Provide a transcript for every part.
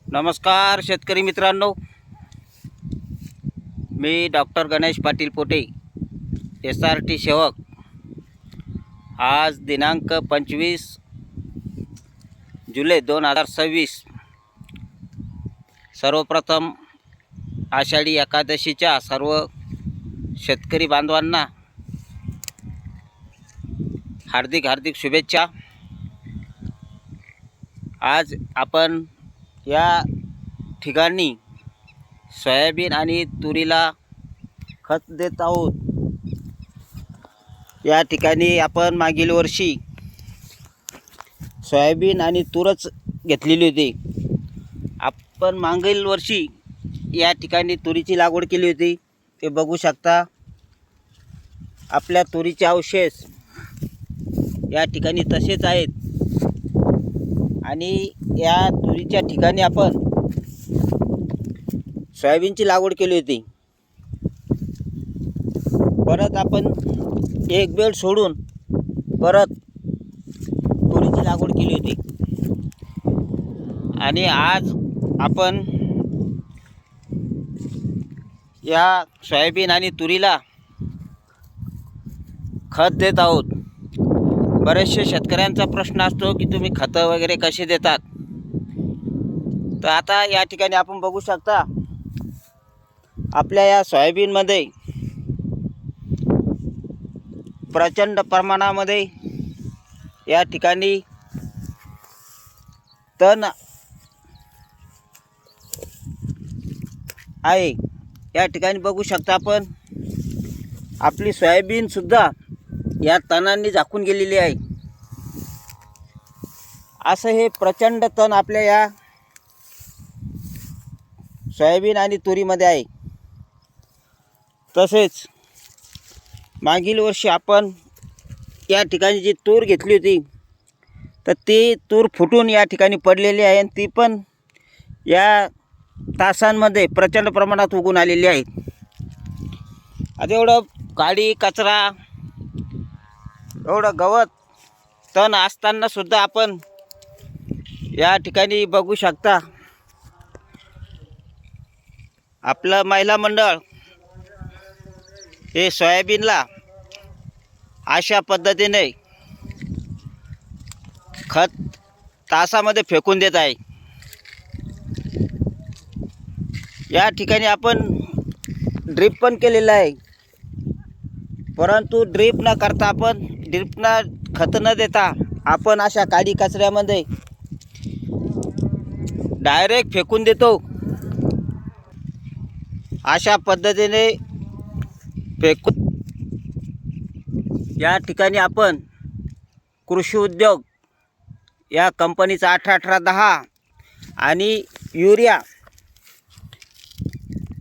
नमस्कार शेतकरी मित्रांनो, मी डॉक्टर गणेश पाटील पोटे, SRT सेवक. आज दिनांक 25 जुलै 2026. सर्वप्रथम आषाढी एकादशीच्या सर्व शेतकरी बांधवांना हार्दिक हार्दिक शुभेच्छा. आज आपण या ठिकाणी सोयाबीन आणि तुरीला खत देत आहोत. या ठिकाणी आपण मागील वर्षी सोयाबीन आणि तूरच घेतलेली होती. आपण मागील वर्षी या ठिकाणी तुरीची लागवड केली होती. ते बघू शकता. आपल्या तुरीचे अवशेष या ठिकाणी तसेच आहेत आणि या तुरीच्या ठिकाणी आपण सोयाबीनची लागवड केली होती. परत आपण एक बेड सोडून परत तुरीची लागवड केली होती. आणि आज आपण या सोयाबीन आणि तुरीला खत देत आहोत. बरेचसे शेतकऱ्यांचा प्रश्न असतो की तुम्ही खतं वगैरे कसे देतात. तर आता या ठिकाणी आपण बघू शकता, आपल्या या सोयाबीनमध्ये प्रचंड प्रमाणामध्ये या ठिकाणी तण आहे. या ठिकाणी बघू शकता आपण, आपली सोयाबीनसुद्धा या तणांनी झाकून गेलेली आहे. असं हे प्रचंड तण आपल्या या सोयाबीन आणि तुरीमध्ये आहे. तसेच मागील वर्षी आपण या ठिकाणी जी तूर घेतली होती, तर ती तूर फुटून या ठिकाणी पडलेली आहे आणि ती पण या तासांमध्ये प्रचंड प्रमाणात उगून आलेली आहे. आता एवढं काडी कचरा, एवढं गवत तण असताना सुद्धा आपण या ठिकाणी बघू शकता, आपलं महिला मंडळ हे सोयाबीनला अशा पद्धतीने खत तासामध्ये फेकून देत आहे. या ठिकाणी आपण ड्रिप पण केलेलं आहे, परंतु ड्रिप न करता आपण ड्रिपना खत न देता आपण अशा काडी कचऱ्यामध्ये डायरेक्ट फेकून देतो. अशा पद्धतीने फेकून या ठिकाणी आपण कृषी उद्योग या कंपनीचा 18-18-10 आणि युरिया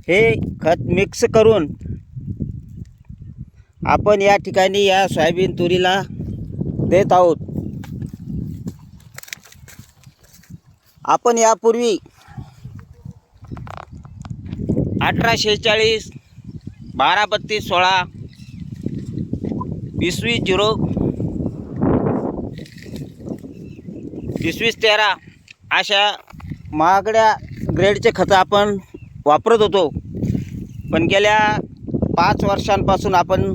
हे खत मिक्स करून आपण या ठिकाणी या सोयाबीन तुरीला देत आहोत. आपण यापूर्वी 1846, 123216, 20-0, 20-13 अशा महागड्या ग्रेडचे खतं आपण वापरत होतो. पण गेल्या 5 वर्षांपासून आपण